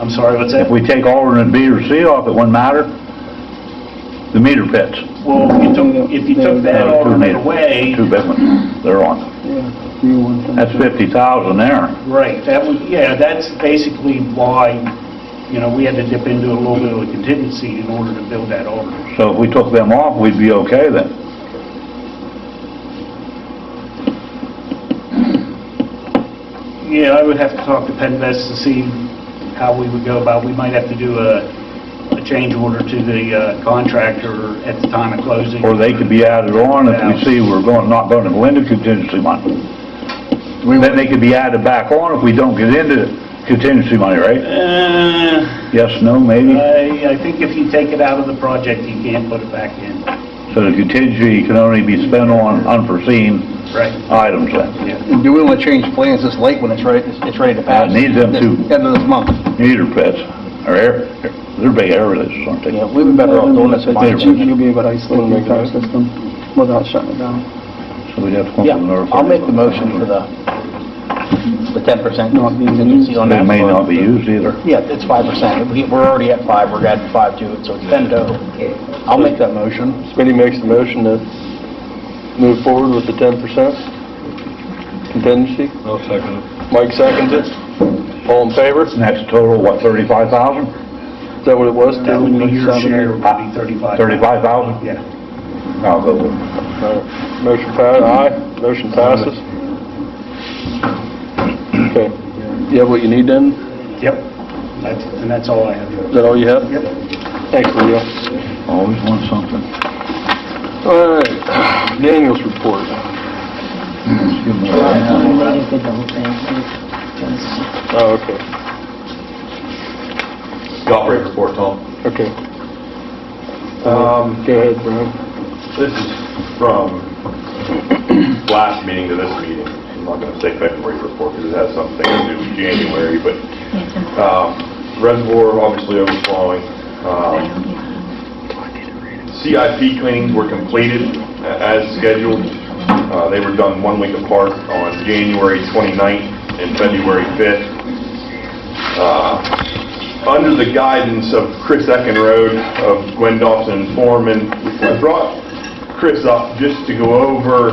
I'm sorry, what's that? If we take alternate B or C off, it wouldn't matter. The meter pits. Well, if you took that alternate away, Two big ones, they're on. Yeah, you want them. That's 50,000 there. right, that would, yeah, that's basically why, we had to dip into a little bit of a contingency in order to build that alternate. So if we took them off, we'd be okay then. Yeah, I would have to talk to Penn Vest to see how we would go about, we might have to do a change order to the contractor at the time of closing. Or they could be added on if we see we're not going to go into contingency money. Then they could be added back on if we don't get into contingency money, right? Yes, no, maybe? I think if you take it out of the project, you can't put it back in. So the contingency can only be spent on unforeseen Right. items then. Yeah. Do we want to change plans this late when it's ready to pass? Need them to. End of this month. Meter pits, or they're big areas, aren't they? Yeah, we've been better off doing this. I think you'll be able to isolate the entire system without shutting it down. So we'd have to come Yeah, up with another. I'll make the motion for the 10% Not being contingency on that. It may not be used either. Yeah, it's 5%. We're already at 5, we're adding 5 to it, so it's 10 total. I'll make that motion. Smitty makes the motion to move forward with the 10% contingency. I'll second it. Mike seconds it. All in favor? Is Next total, what, 35,000? that what it was? That would be your share, would be 35. 35,000? Yeah. I'll go with it. Motion passes. Aye. Motion passes. Okay. You have what you need then? Yep. That's all I have. Is that all you have? Yep. Thanks, Leo. Always want something. All right. Daniel's report. Let's give them a- Oh, okay. The operating report, Tom. Okay. Go ahead, Brian. This is from last meeting to this meeting. I'm not going to say February report because it has something to do with January, but reservoir obviously overflowing. CIP cleanings were completed as scheduled. They were done 1 week apart on January 29th and February 5th. Under the guidance of Chris Eckenrode of Gwen Dawson and Foreman, I brought Chris up just to go over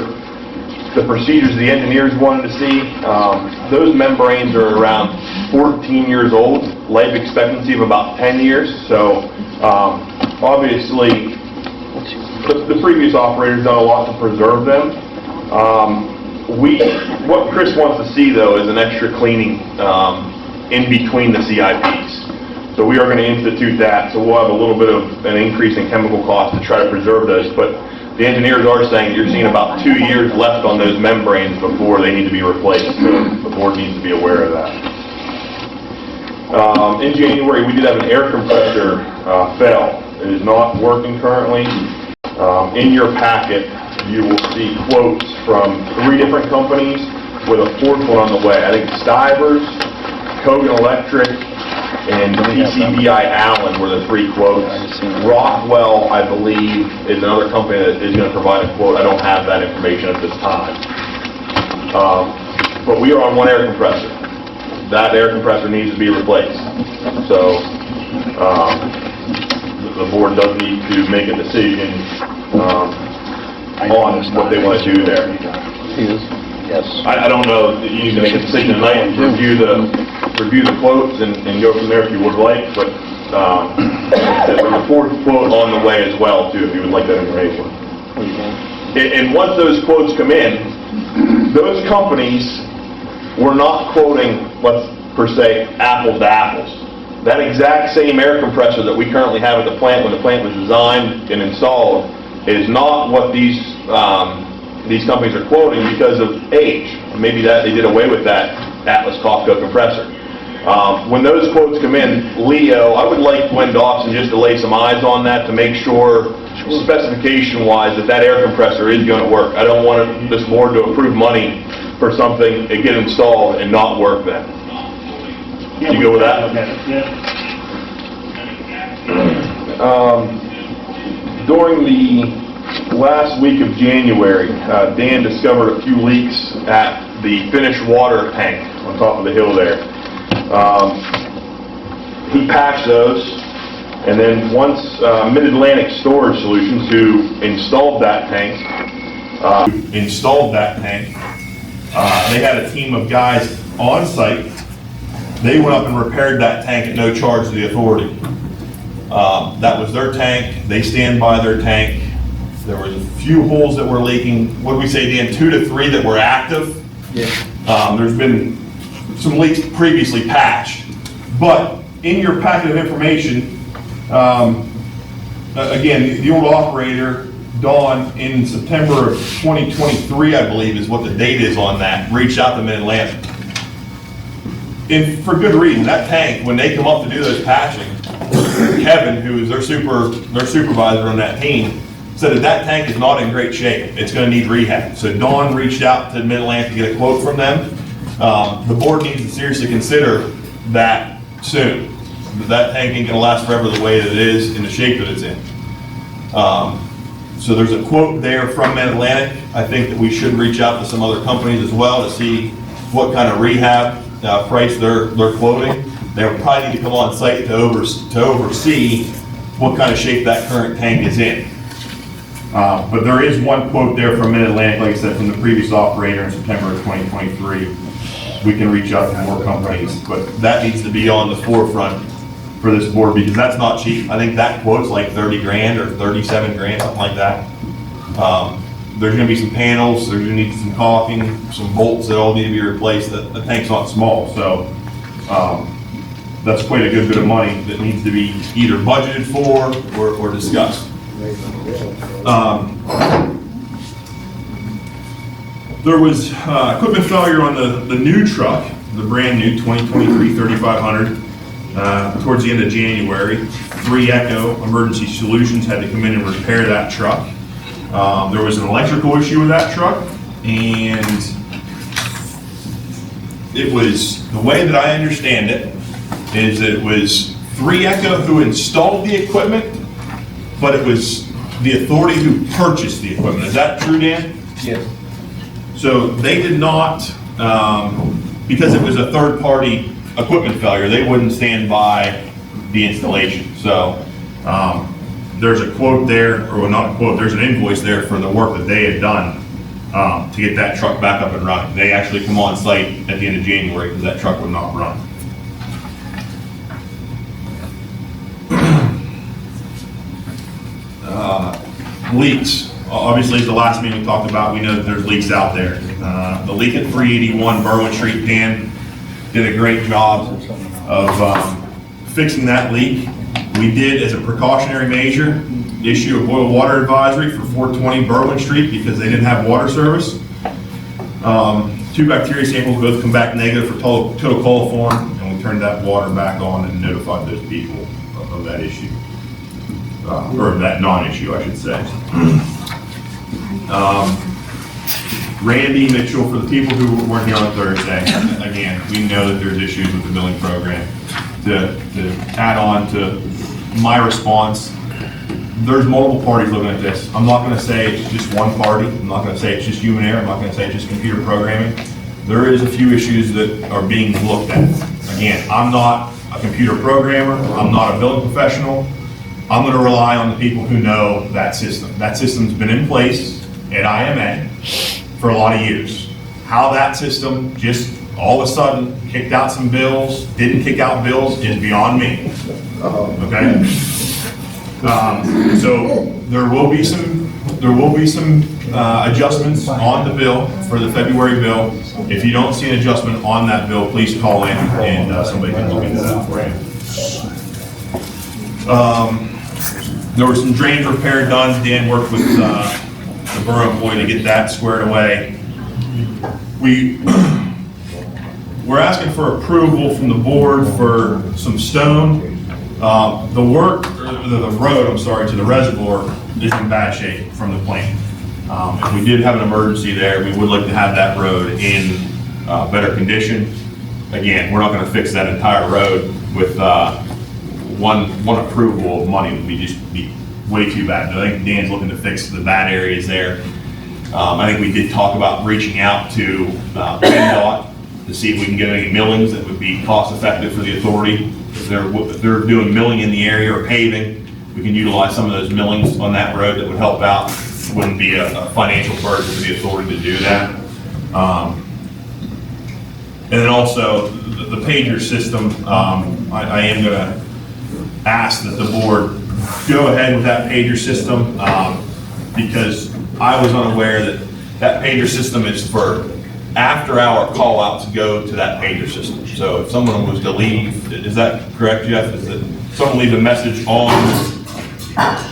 the procedures the engineers wanted to see. Those membranes are around 14 years old, life expectancy of about 10 years. So obviously the previous operator's done a lot to preserve them. What Chris wants to see though is an extra cleaning in between the CIPs. So we are going to institute that. So we'll have a little bit of an increase in chemical costs to try to preserve those. But the engineers are saying you're seeing about 2 years left on those membranes before they need to be replaced. So the board needs to be aware of that. In January, we did have an air compressor fail. It is not working currently. In your packet, you will see quotes from 3 different companies with a 4th one on the way. I think Stivers, Kogan Electric, and PCBI Allen were the 3 quotes. Rockwell, I believe, is another company that is going to provide a quote. I don't have that information at this time. But we are on 1 air compressor. That air compressor needs to be replaced. So the board does need to make a decision on what they want to do there. Yes. I don't know, you need to make a decision tonight and review the quotes and go from there if you would like, but there's a 4th quote on the way as well too, if you would like that information. And once those quotes come in, those companies were not quoting, let's per se, apples to apples. That exact same air compressor that we currently have at the plant when the plant was designed and installed is not what these companies are quoting because of age. Maybe that they did away with that Atlas Kofco compressor. When those quotes come in, Leo, I would like Gwen Dawson just to lay some eyes on that to make sure specification-wise, that air compressor is going to work. I don't want this board to approve money for something that get installed and not work then. You go with that? During the last week of January, Dan discovered a few leaks at the finished water tank on top of the hill there. He patched those, and then once Mid-Atlantic Storage Solutions, who installed that tank, they had a team of guys on site. They went up and repaired that tank at no charge to the authority. That was their tank. They stand by their tank. There was a few holes that were leaking. What did we say, Dan? 2 to 3 that were active. Yeah. There's been some leaks previously patched. But in your packet of information, again, the old operator, Dawn, in September of 2023, I believe is what the date is on that, reached out to Mid-Atlantic. And for good reason. That tank, when they come up to do those patching, Kevin, who is their supervisor on that team, said that tank is not in great shape. It's going to need rehab. So Dawn reached out to Mid-Atlantic to get a quote from them. The board needs to seriously consider that soon. That tank ain't going to last forever the way that it is in the shape that it's in. So there's a quote there from Mid-Atlantic. I think that we should reach out to some other companies as well to see what kind of rehab price they're quoting. They'll probably need to come on site to oversee what kind of shape that current tank is in. But there is one quote there from Mid-Atlantic, like I said, from the previous operator in September of 2023. We can reach out to more companies, but that needs to be on the forefront for this board because that's not cheap. I think that quote's like 30 grand or 37 grand, something like that. There's going to be some panels, there's going to need some caulking, some bolts that all need to be replaced. The tank's not small, so that's quite a good bit of money that needs to be either budgeted for or discussed. There was equipment failure on the new truck, the brand new 2023 3500 towards the end of January. 3 Echo Emergency Solutions had to come in and repair that truck. There was an electrical issue with that truck, and it was, the way that I understand it, is that it was 3 Echo who installed the equipment, but it was the authority who purchased the equipment. Is that true, Dan? Yes. So they did not, because it was a third-party equipment failure, they wouldn't stand by the installation. So there's a quote there, or not a quote, there's an invoice there for the work that they had done to get that truck back up and running. They actually come on site at the end of January because that truck would not run. Leaks. Obviously, the last meeting we talked about, we know that there's leaks out there. The leak at 381 Berwyn Street, Dan did a great job of fixing that leak. We did, as a precautionary measure, issue a boil water advisory for 420 Berwyn Street because they didn't have water service. 2 bacteria samples both come back negative for total coliform, and we turned that water back on and notified those people of that issue. Or that non-issue, I should say. Randy Mitchell, for the people who weren't here on Thursday, again, we know that there's issues with the billing program. To add on to my response, there's multiple parties looking at this. I'm not going to say it's just one party. I'm not going to say it's just human error. I'm not going to say it's just computer programming. There is a few issues that are being looked at. Again, I'm not a computer programmer. I'm not a billing professional. I'm going to rely on the people who know that system. That system's been in place at IMA for a lot of years. How that system just all of a sudden kicked out some bills, didn't kick out bills, is beyond me. Okay? So there will be some adjustments on the bill for the February bill. If you don't see an adjustment on that bill, please call in and somebody can look into that for you. There was some drain repair done. Dan worked with the borough employee to get that squared away. We're asking for approval from the board for some stone The work, or the road, I'm sorry, to the reservoir is in bad shape from the plant. If we did have an emergency there, we would like to have that road in better condition. Again, we're not gonna fix that entire road with one approval of money. Would be way too bad. I think Dan's looking to fix the bad areas there. I think we did talk about reaching out to PennDOT to see if we can get any millings that would be cost effective for the authority. If they're doing milling in the area or paving, we can utilize some of those millings on that road that would help out. Wouldn't be a financial burden for the authority to do that. And then also the pager system, I am gonna ask that the board go ahead with that pager system because I was unaware that that pager system is for after-hour call-outs go to that pager system. So if someone was to leave, is that correct, Jeff? Is that someone leave a message on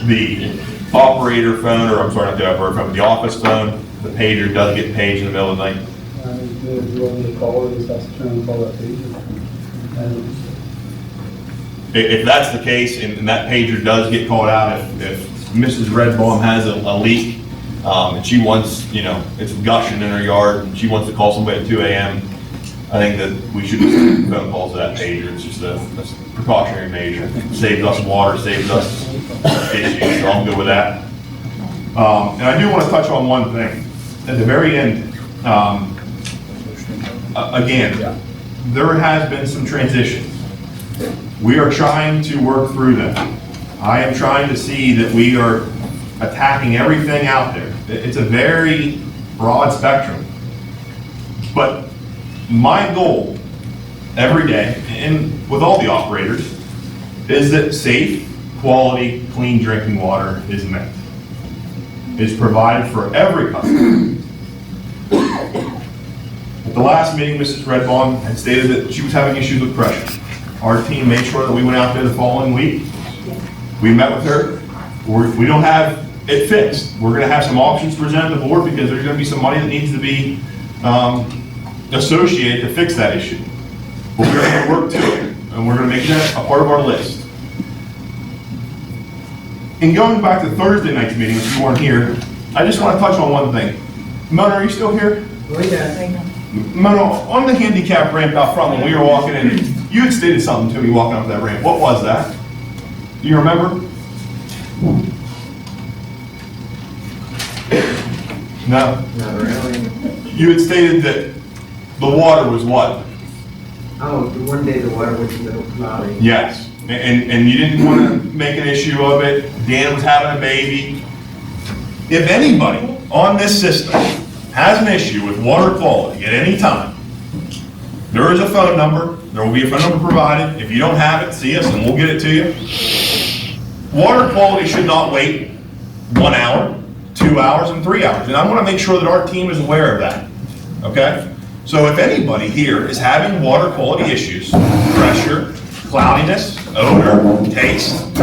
the operator phone, or I'm sorry, not the operator phone, but the office phone, the pager does get paged in the middle of the night? If you want me to call it, that's the term, call that pager. If that's the case, and that pager does get called out, if Mrs. Redbaum has a leak, and she wants, it's gushing in her yard, and she wants to call somebody at 2 a.m., I think that we should just make phone calls to that pager. It's just a precautionary measure. Saves us water, saves us issues, so I'm good with that. And I do want to touch on one thing. At the very end, again, there has been some transition. We are trying to work through that. I am trying to see that we are attacking everything out there. It's a very broad spectrum. But my goal every day, and with all the operators, is that safe, quality, clean drinking water is met. Is provided for every customer. At the last meeting, Mrs. Redbaum had stated that she was having issues with pressure. Our team made sure that we went out there the following week. We met with her. We don't have it fixed. We're going to have some options presented to the board because there's going to be some money that needs to be associated to fix that issue. But we're going to work to it, and we're going to make that a part of our list. And going back to Thursday night's meeting, if you weren't here, I just want to touch on one thing. Mona, are you still here? Oh, yeah. Mona, on the handicap ramp out front when we were walking in, you had stated something to me walking up that ramp. What was that? Do you remember? No? Not really. You had stated that the water was what? Oh, one day the water was a little cloudy. Yes. And you didn't want to make an issue of it. Dan was having a baby. If anybody on this system has an issue with water quality at any time, there is a phone number. There will be a phone number provided. If you don't have it, see us and we'll get it to you. Water quality should not wait 1 hour, 2 hours, and 3 hours. And I want to make sure that our team is aware of that. Okay? So if anybody here is having water quality issues, pressure, cloudiness, odor, taste,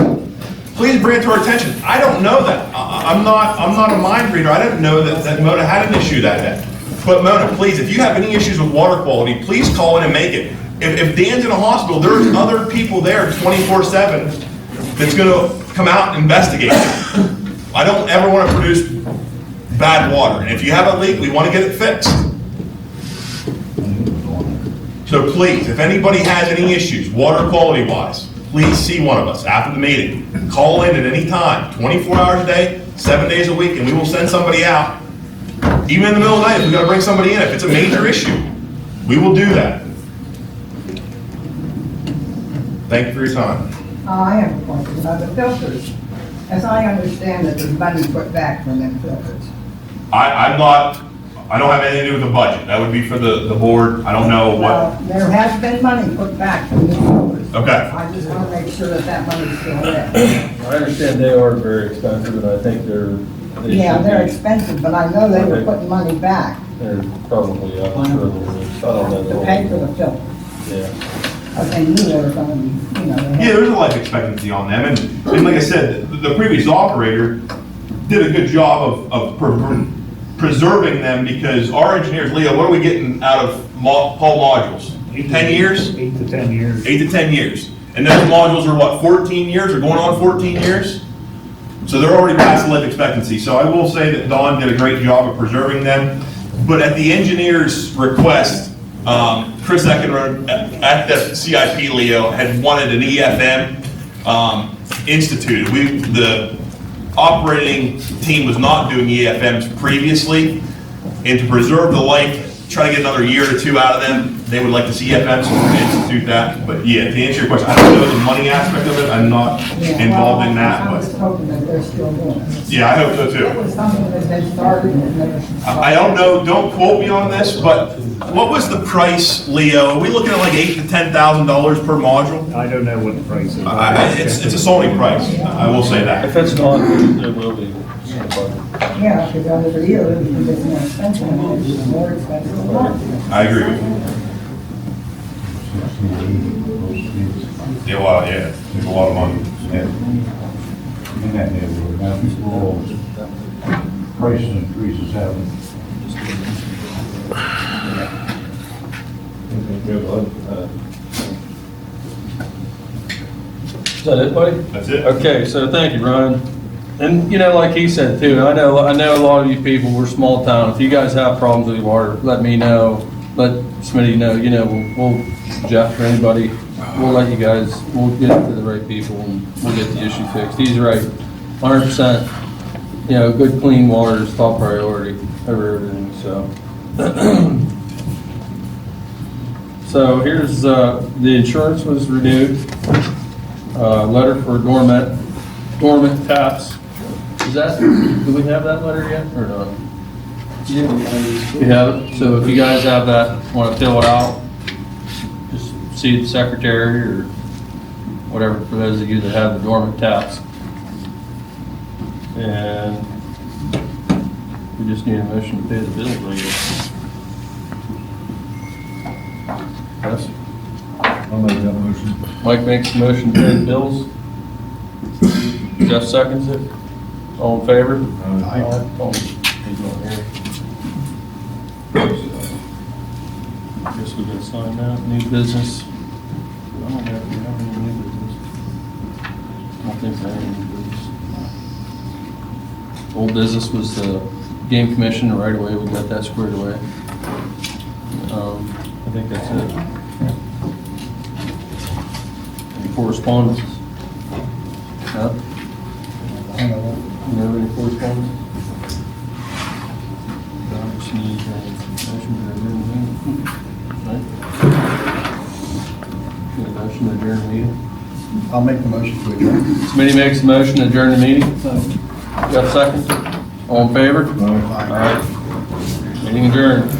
please bring it to our attention. I don't know that. I'm not a mind reader. I didn't know that Mona had an issue that day. But Mona, please, if you have any issues with water quality, please call in and make it. If Dan's in a hospital, there's other people there 24/7 that's going to come out and investigate. I don't ever want to produce bad water. And if you have a leak, we want to get it fixed. So please, if anybody has any issues, water quality wise, please see one of us after the meeting. Call in at any time, 24 hours a day, 7 days a week, and we will send somebody out. Even in the middle of the night, if we've got to bring somebody in, if it's a major issue, we will do that. Thank you for your time. I have a question about the filters. As I understand it, there's money put back from them filters. I don't have anything to do with the budget. That would be for the board. I don't know what. Well, there has been money put back from the filters. Okay. I just want to make sure that that money's still there. I understand they are very expensive, and I think they're They're expensive, but I know they were putting money back They're probably, I don't know. to pay for the filter. Yeah. But they knew they were going to be, Yeah, there's a life expectancy on them, and like I said, the previous operator did a good job of preserving them because our engineers, Leo, what are we getting out of Paul modules? 10 years? 8 to 10 years. 8 to 10 years. And those modules are what, 14 years, or going on 14 years? So they're already past the life expectancy. So I will say that Don did a great job of preserving them. But at the engineer's request, Chris Eckenrode at the CIP, Leo, had wanted an EFM instituted. The operating team was not doing EFMs previously, and to preserve the life, try to get another year or two out of them, they would like to see EFMs, so we're going to institute that. But yeah, to answer your question, I don't know the money aspect of it. I'm not involved in that. I was But hoping that they're still doing it. yeah, I hope so too. It was something that they started and never. I don't know, don't quote me on this, but what was the price, Leo? Are we looking at like $8,000 to $10,000 per module? I don't know what the price is. It's a Sony price, I will say that. If it's not, it will be. Yeah, because under the year, it's more expensive, and it's more expensive than water. I agree with you. Yeah, well, yeah, it's a lot of money. Price increases happen. Is that it, buddy? That's it. Okay, so thank you, Ryan. And, you know, like he said too, I know a lot of you people, we're small town. If you guys have problems with your water, let me know. Let Smitty know, you know, we'll Jeff or anybody, we'll let you guys, we'll get it to the right people and we'll get the issue fixed. He's right, 100%, you know, good clean water is top priority over everything, so. So here's, the insurance was renewed, letter for dormant taps. Is that, do we have that letter yet or not? Yeah, we have it. So if you guys have that, want to fill it out, just see the secretary or whatever, for those of you that have the dormant taps. And we just need a motion to pay the bills, I guess. Yes? I'll make that motion. Mike makes the motion to pay the bills. Jeff seconds it. All in favor? Aye. Oh, he's not here. Guess we gotta sign that. New business. I don't have any new business. I don't think I have any new business. Old business was the game commission right away. We got that squared away. I think that's it. Any correspondence? No? You have any correspondence? I just need a motion to adjourn the meeting. Right? Need a motion to adjourn the meeting? I'll make the motion to adjourn. Somebody makes a motion to adjourn the meeting? Got a second? All in favor? Aye. Meeting adjourned.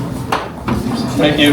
Thank you.